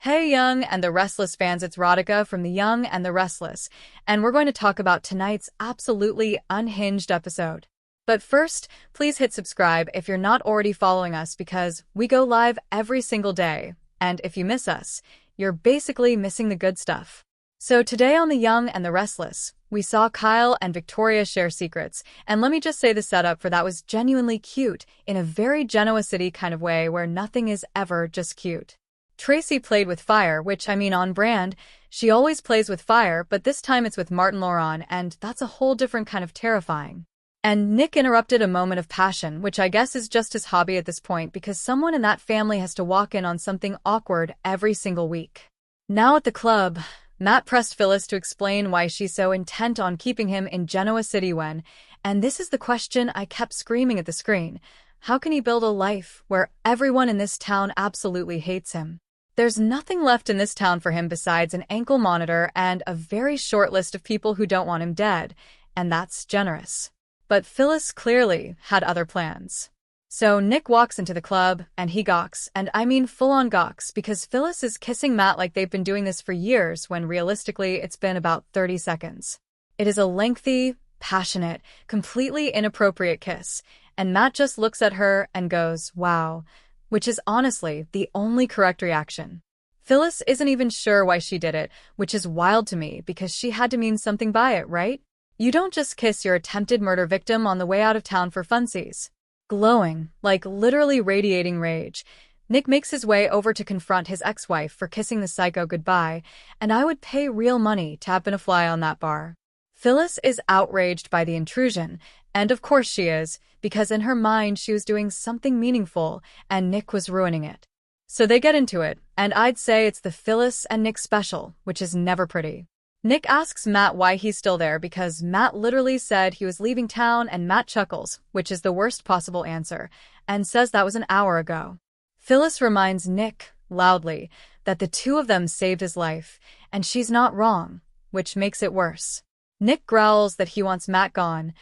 Hey Young and the Restless fans, it's Radhika from The Young and the Restless, and we're going to talk about tonight's absolutely unhinged episode. But first, please hit subscribe if you're not already following us because we go live every single day, and if you miss us, you're basically missing the good stuff. So today on The Young and the Restless, we saw Kyle and Victoria share secrets, and let me just say the setup for that was genuinely cute in a very Genoa City kind of way where nothing is ever just cute. Tracy played with fire, which, on brand. She always plays with fire, but this time it's with Martin Laurent, and that's a whole different kind of terrifying. And Nick interrupted a moment of passion, which I guess is just his hobby at this point because someone in that family has to walk in on something awkward every single week. Now at the club, Matt pressed Phyllis to explain why she's so intent on keeping him in Genoa City when, and this is the question I kept screaming at the screen, how can he build a life where everyone in this town absolutely hates him? There's nothing left in this town for him besides an ankle monitor and a very short list of people who don't want him dead, and that's generous. But Phyllis clearly had other plans. So Nick walks into the club, and he gawks, and I mean full-on gawks, because Phyllis is kissing Matt like they've been doing this for years when realistically it's been about 30 seconds. It is a lengthy, passionate, completely inappropriate kiss, and Matt just looks at her and goes, wow, which is honestly the only correct reaction. Phyllis isn't even sure why she did it, which is wild to me because she had to mean something by it, right? You don't just kiss your attempted murder victim on the way out of town for funsies. Glowing, like literally radiating rage, Nick makes his way over to confront his ex-wife for kissing the psycho goodbye, and I would pay real money to have been a fly on that bar. Phyllis is outraged by the intrusion, and of course she is, because in her mind she was doing something meaningful, and Nick was ruining it. So they get into it, and I'd say it's the Phyllis and Nick special, which is never pretty. Nick asks Matt why he's still there because Matt literally said he was leaving town, and Matt chuckles, which is the worst possible answer, and says that was an hour ago. Phyllis reminds Nick, loudly, that the two of them saved his life, and she's not wrong, which makes it worse. Nick growls that he wants Matt gone,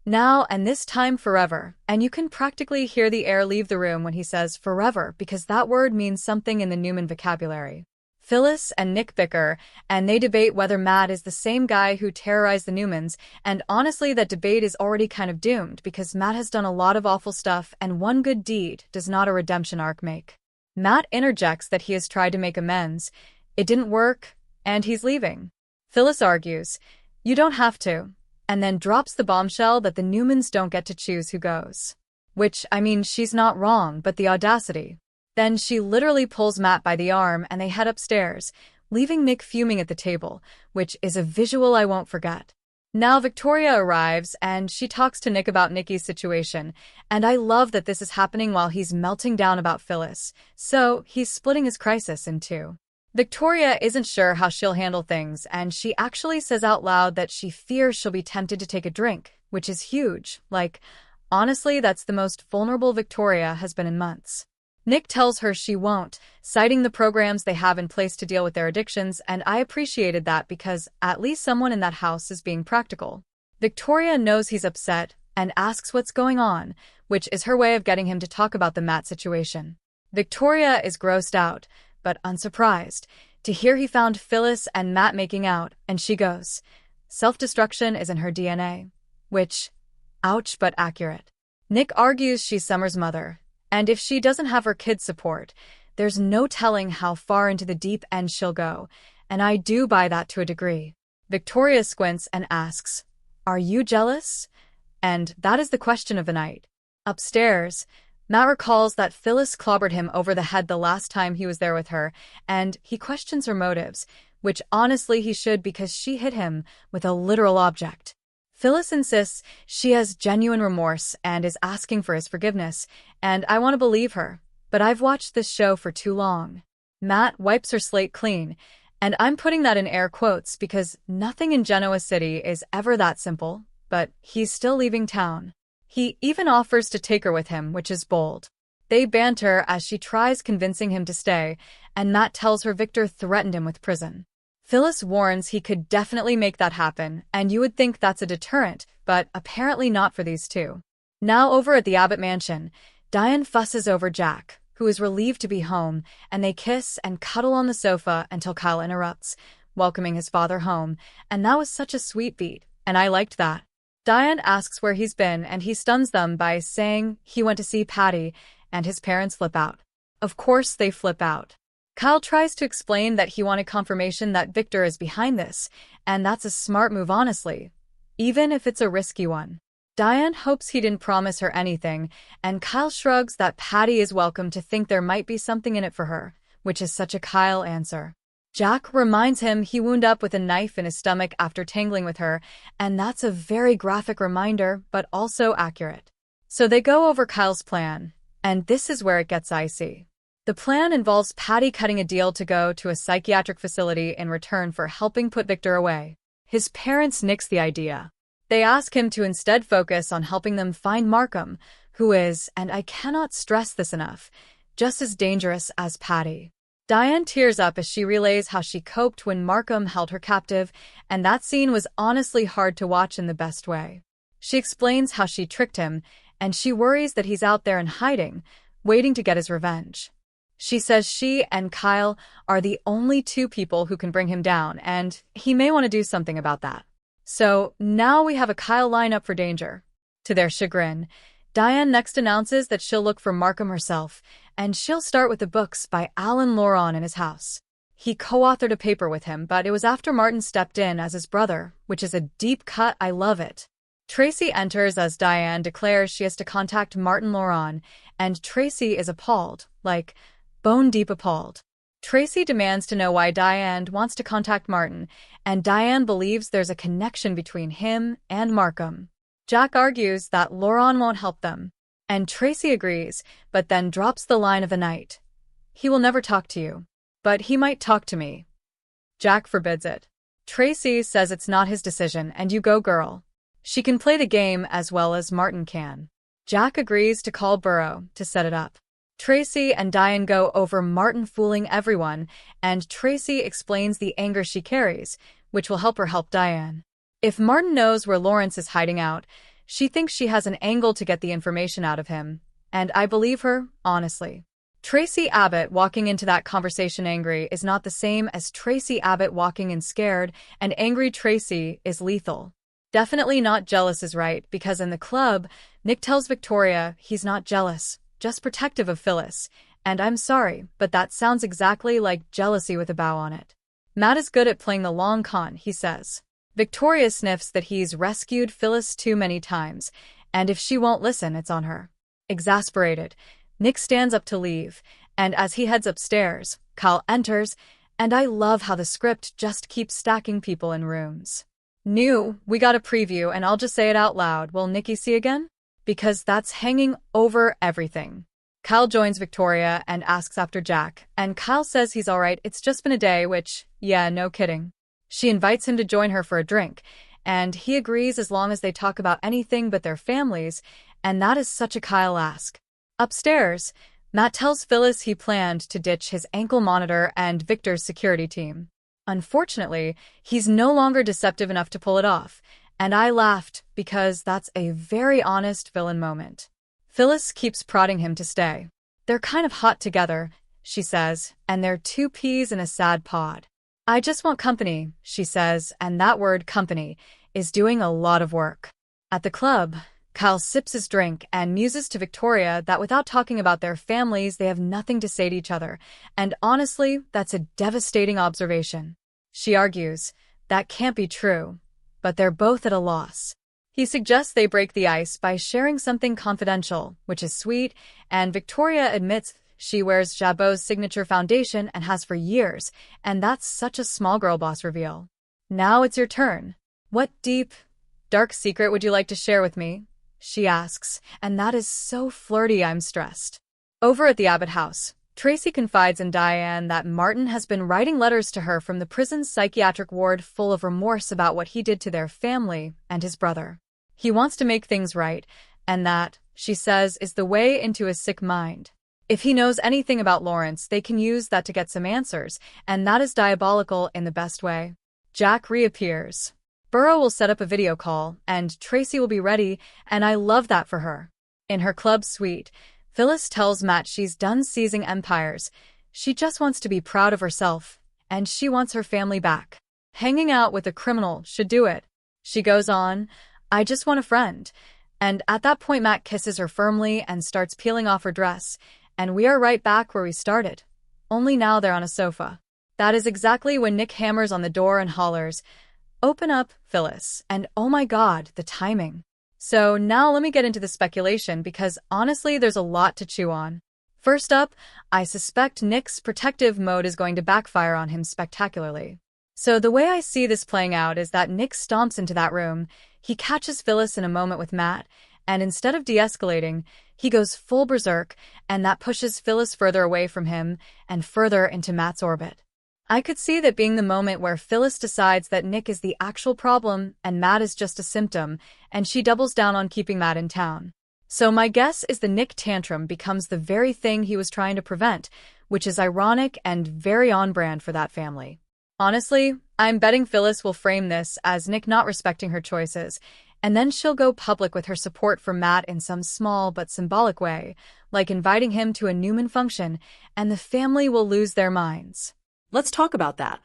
now and this time forever, and you can practically hear the air leave the room when he says forever because that word means something in the Newman vocabulary. Phyllis and Nick bicker, and they debate whether Matt is the same guy who terrorized the Newmans, and honestly that debate is already kind of doomed because Matt has done a lot of awful stuff and one good deed does not a redemption arc make. Matt interjects that he has tried to make amends, it didn't work, and he's leaving. Phyllis argues, you don't have to, and then drops the bombshell that the Newmans don't get to choose who goes. Which, she's not wrong, but the audacity. Then she literally pulls Matt by the arm and they head upstairs, leaving Nick fuming at the table, which is a visual I won't forget. Now Victoria arrives and she talks to Nick about Nikki's situation, and I love that this is happening while he's melting down about Phyllis, so he's splitting his crisis in two. Victoria isn't sure how she'll handle things, and she actually says out loud that she fears she'll be tempted to take a drink, which is huge. Honestly, that's the most vulnerable Victoria has been in months. Nick tells her she won't, citing the programs they have in place to deal with their addictions, and I appreciated that because at least someone in that house is being practical. Victoria knows he's upset and asks what's going on, which is her way of getting him to talk about the Matt situation. Victoria is grossed out, but unsurprised, to hear he found Phyllis and Matt making out, and she goes, self-destruction is in her DNA. Which, ouch but accurate. Nick argues she's Summer's mother, and if she doesn't have her kids' support, there's no telling how far into the deep end she'll go, and I do buy that to a degree. Victoria squints and asks, are you jealous? And that is the question of the night. Upstairs, Matt recalls that Phyllis clobbered him over the head the last time he was there with her, and he questions her motives, which honestly he should because she hit him with a literal object. Phyllis insists she has genuine remorse and is asking for his forgiveness, and I want to believe her, but I've watched this show for too long. Matt wipes her slate clean, and I'm putting that in air quotes because nothing in Genoa City is ever that simple, but he's still leaving town. He even offers to take her with him, which is bold. They banter as she tries convincing him to stay, and Matt tells her Victor threatened him with prison. Phyllis warns he could definitely make that happen, and you would think that's a deterrent, but apparently not for these two. Now over at the Abbott mansion, Diane fusses over Jack, who is relieved to be home, and they kiss and cuddle on the sofa until Kyle interrupts, welcoming his father home, and that was such a sweet beat, and I liked that. Diane asks where he's been, and he stuns them by saying he went to see Patty, and his parents flip out. Of course they flip out. Kyle tries to explain that he wanted confirmation that Victor is behind this, and that's a smart move honestly, even if it's a risky one. Diane hopes he didn't promise her anything, and Kyle shrugs that Patty is welcome to think there might be something in it for her, which is such a Kyle answer. Jack reminds him he wound up with a knife in his stomach after tangling with her, and that's a very graphic reminder, but also accurate. So they go over Kyle's plan, and this is where it gets icy. The plan involves Patty cutting a deal to go to a psychiatric facility in return for helping put Victor away. His parents nix the idea. They ask him to instead focus on helping them find Markham, who is, and I cannot stress this enough, just as dangerous as Patty. Diane tears up as she relays how she coped when Markham held her captive, and that scene was honestly hard to watch in the best way. She explains how she tricked him, and she worries that he's out there in hiding, waiting to get his revenge. She says she and Kyle are the only two people who can bring him down, and he may want to do something about that. So now we have a Kyle lineup for danger. To their chagrin, Diane next announces that she'll look for Markham herself, and she'll start with the books by Alan Laurent in his house. He co-authored a paper with him, but it was after Martin stepped in as his brother, which is a deep cut. I love it. Tracy enters as Diane declares she has to contact Martin Laurent, and Tracy is appalled, like, bone-deep appalled. Tracy demands to know why Diane wants to contact Martin, and Diane believes there's a connection between him and Markham. Jack argues that Laurent won't help them, and Tracy agrees, but then drops the line of the night. He will never talk to you, but he might talk to me. Jack forbids it. Tracy says it's not his decision, and you go, girl. She can play the game as well as Martin can. Jack agrees to call Burrow to set it up. Tracy and Diane go over Martin fooling everyone, and Tracy explains the anger she carries, which will help her help Diane. If Martin knows where Lawrence is hiding out, she thinks she has an angle to get the information out of him, and I believe her, honestly. Tracy Abbott walking into that conversation angry is not the same as Tracy Abbott walking in scared, and angry Tracy is lethal. Definitely not jealous is right, because in the club, Nick tells Victoria he's not jealous, just protective of Phyllis, and I'm sorry, but that sounds exactly like jealousy with a bow on it. Matt is good at playing the long con, he says. Victoria sniffs that he's rescued Phyllis too many times, and if she won't listen, it's on her. Exasperated, Nick stands up to leave, and as he heads upstairs, Kyle enters, and I love how the script just keeps stacking people in rooms. We got a preview, and I'll just say it out loud. Will Nikki see again? Because that's hanging over everything. Kyle joins Victoria and asks after Jack, and Kyle says he's alright, it's just been a day, which, yeah, no kidding. She invites him to join her for a drink, and he agrees as long as they talk about anything but their families, and that is such a Kyle ask. Upstairs, Matt tells Phyllis he planned to ditch his ankle monitor and Victor's security team. Unfortunately, he's no longer deceptive enough to pull it off, and I laughed because that's a very honest villain moment. Phyllis keeps prodding him to stay. They're kind of hot together, she says, and they're two peas in a sad pod. I just want company, she says, and that word company is doing a lot of work. At the club, Kyle sips his drink and muses to Victoria that without talking about their families, they have nothing to say to each other, and honestly, that's a devastating observation. She argues, that can't be true, but they're both at a loss. He suggests they break the ice by sharing something confidential, which is sweet, and Victoria admits she wears Jabot's signature foundation and has for years, and that's such a small girl boss reveal. Now it's your turn. What deep, dark secret would you like to share with me? She asks, and that is so flirty I'm stressed. Over at the Abbott house, Tracy confides in Diane that Martin has been writing letters to her from the prison's psychiatric ward full of remorse about what he did to their family and his brother. He wants to make things right, and that, she says, is the way into his sick mind. If he knows anything about Lawrence, they can use that to get some answers, and that is diabolical in the best way. Jack reappears. Burrow will set up a video call, and Tracy will be ready, and I love that for her. In her club suite, Phyllis tells Matt she's done seizing empires. She just wants to be proud of herself, and she wants her family back. Hanging out with a criminal should do it. She goes on, I just want a friend. And at that point, Matt kisses her firmly and starts peeling off her dress, and we are right back where we started. Only now they're on a sofa. That is exactly when Nick hammers on the door and hollers, "Open up, Phyllis," and oh my god, the timing. So now let me get into the speculation because honestly there's a lot to chew on. First up, I suspect Nick's protective mode is going to backfire on him spectacularly. So the way I see this playing out is that Nick stomps into that room, he catches Phyllis in a moment with Matt, and instead of de-escalating, he goes full berserk, and that pushes Phyllis further away from him and further into Matt's orbit. I could see that being the moment where Phyllis decides that Nick is the actual problem and Matt is just a symptom, and she doubles down on keeping Matt in town. So my guess is the Nick tantrum becomes the very thing he was trying to prevent, which is ironic and very on-brand for that family. Honestly, I'm betting Phyllis will frame this as Nick not respecting her choices, and then she'll go public with her support for Matt in some small but symbolic way, like inviting him to a Newman function, and the family will lose their minds. Let's talk about that.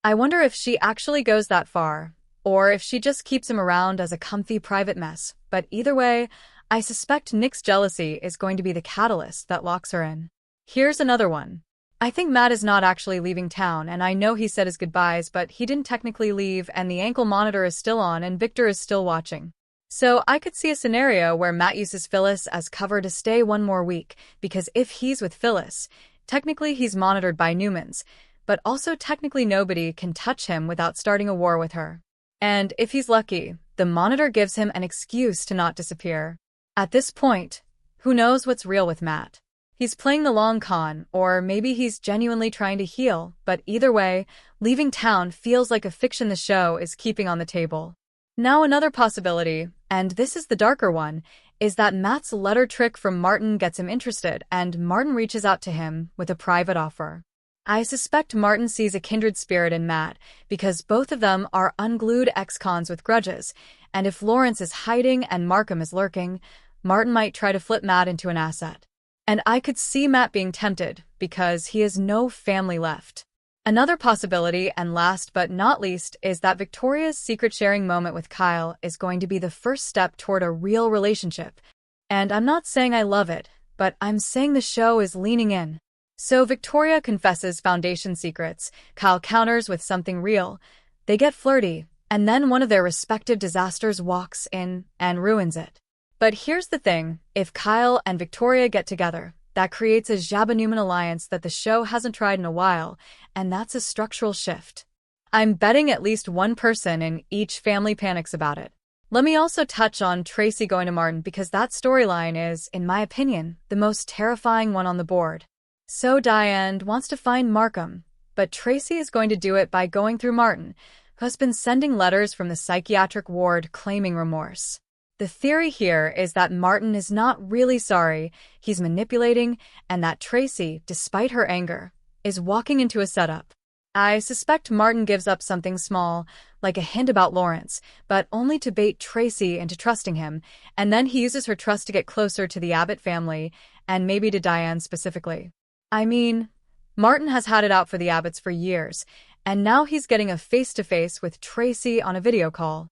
I wonder if she actually goes that far, or if she just keeps him around as a comfy private mess, but either way, I suspect Nick's jealousy is going to be the catalyst that locks her in. Here's another one. I think Matt is not actually leaving town, and I know he said his goodbyes, but he didn't technically leave, and the ankle monitor is still on, and Victor is still watching. So I could see a scenario where Matt uses Phyllis as cover to stay one more week, because if he's with Phyllis, technically he's monitored by Newmans, but also technically nobody can touch him without starting a war with her. And if he's lucky, the monitor gives him an excuse to not disappear. At this point, who knows what's real with Matt? He's playing the long con, or maybe he's genuinely trying to heal, but either way, leaving town feels like a fiction the show is keeping on the table. Now another possibility, and this is the darker one, is that Matt's letter trick from Martin gets him interested, and Martin reaches out to him with a private offer. I suspect Martin sees a kindred spirit in Matt, because both of them are unglued ex-cons with grudges, and if Lawrence is hiding and Markham is lurking, Martin might try to flip Matt into an asset. And I could see Matt being tempted, because he has no family left. Another possibility, and last but not least, is that Victoria's secret-sharing moment with Kyle is going to be the first step toward a real relationship. And I'm not saying I love it, but I'm saying the show is leaning in. So Victoria confesses foundation secrets, Kyle counters with something real, they get flirty, and then one of their respective disasters walks in and ruins it. But here's the thing, if Kyle and Victoria get together, that creates a Jabba-Newman alliance that the show hasn't tried in a while, and that's a structural shift. I'm betting at least one person in each family panics about it. Let me also touch on Tracy going to Martin because that storyline is, in my opinion, the most terrifying one on the board. So Diane wants to find Markham, but Tracy is going to do it by going through Martin, who has been sending letters from the psychiatric ward claiming remorse. The theory here is that Martin is not really sorry, he's manipulating, and that Tracy, despite her anger, is walking into a setup. I suspect Martin gives up something small, like a hint about Lawrence, but only to bait Tracy into trusting him, and then he uses her trust to get closer to the Abbott family, and maybe to Diane specifically. I mean, Martin has had it out for the Abbotts for years, and now he's getting a face-to-face with Tracy on a video call.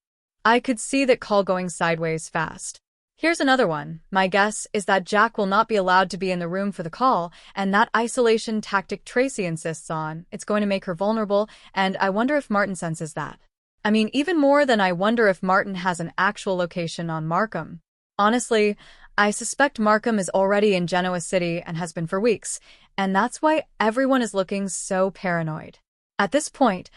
I could see that call going sideways fast. Here's another one. My guess is that Jack will not be allowed to be in the room for the call, and that isolation tactic Tracy insists on, it's going to make her vulnerable, and I wonder if Martin senses that. I mean, even more than I wonder if Martin has an actual location on Markham. Honestly, I suspect Markham is already in Genoa City and has been for weeks, and that's why everyone is looking so paranoid. At this point,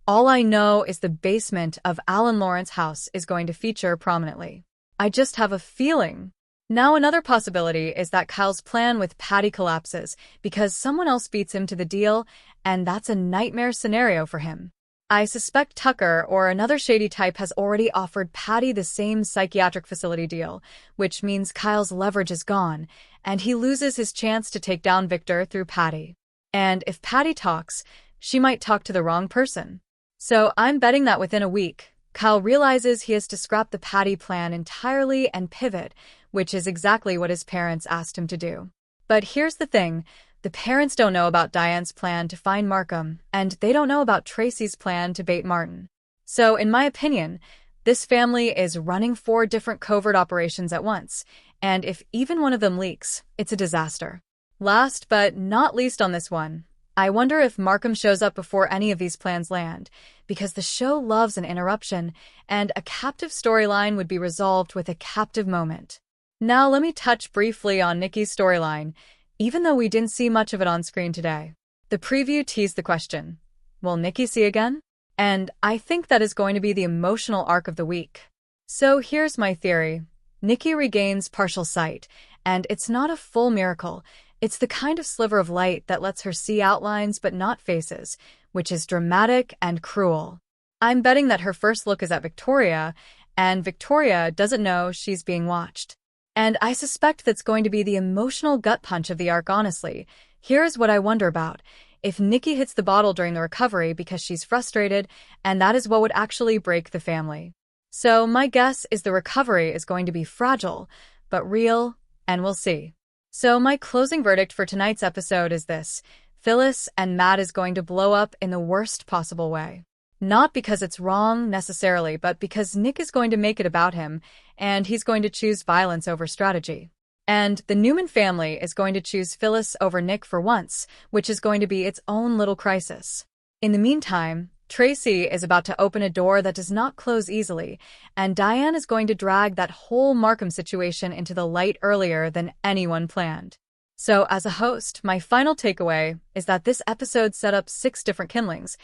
all I know is the basement of Alan Lawrence's house is going to feature prominently. I just have a feeling. Now another possibility is that Kyle's plan with Patty collapses because someone else beats him to the deal, and that's a nightmare scenario for him. I suspect Tucker or another shady type has already offered Patty the same psychiatric facility deal, which means Kyle's leverage is gone, and he loses his chance to take down Victor through Patty. And if Patty talks, she might talk to the wrong person. So I'm betting that within a week, Kyle realizes he has to scrap the Patty plan entirely and pivot, which is exactly what his parents asked him to do. But here's the thing. The parents don't know about Diane's plan to find Markham, and they don't know about Tracy's plan to bait Martin. So, in my opinion, this family is running 4 different covert operations at once, and if even one of them leaks, it's a disaster. Last but not least on this one, I wonder if Markham shows up before any of these plans land, because the show loves an interruption, and a captive storyline would be resolved with a captive moment. Now let me touch briefly on Nikki's storyline, even though we didn't see much of it on screen today. The preview teased the question, will Nikki see again? And I think that is going to be the emotional arc of the week. So here's my theory. Nikki regains partial sight, and it's not a full miracle. It's the kind of sliver of light that lets her see outlines but not faces, which is dramatic and cruel. I'm betting that her first look is at Victoria, and Victoria doesn't know she's being watched. And I suspect that's going to be the emotional gut punch of the arc, honestly. Here's what I wonder about. If Nikki hits the bottle during the recovery because she's frustrated, and that is what would actually break the family. So my guess is the recovery is going to be fragile, but real, and we'll see. So my closing verdict for tonight's episode is this. Phyllis and Matt is going to blow up in the worst possible way. Not because it's wrong necessarily, but because Nick is going to make it about him, and he's going to choose violence over strategy. And the Newman family is going to choose Phyllis over Nick for once, which is going to be its own little crisis. In the meantime, Tracy is about to open a door that does not close easily, and Diane is going to drag that whole Markham situation into the light earlier than anyone planned. So as a host, my final takeaway is that this episode set up 6 different kindlings,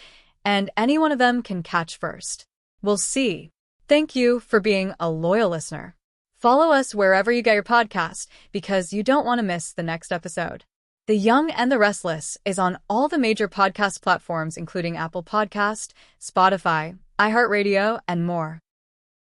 and any one of them can catch first. We'll see. Thank you for being a loyal listener. Follow us wherever you get your podcast, because you don't want to miss the next episode. The Young and the Restless is on all the major podcast platforms, including Apple Podcast, Spotify, iHeartRadio, and more.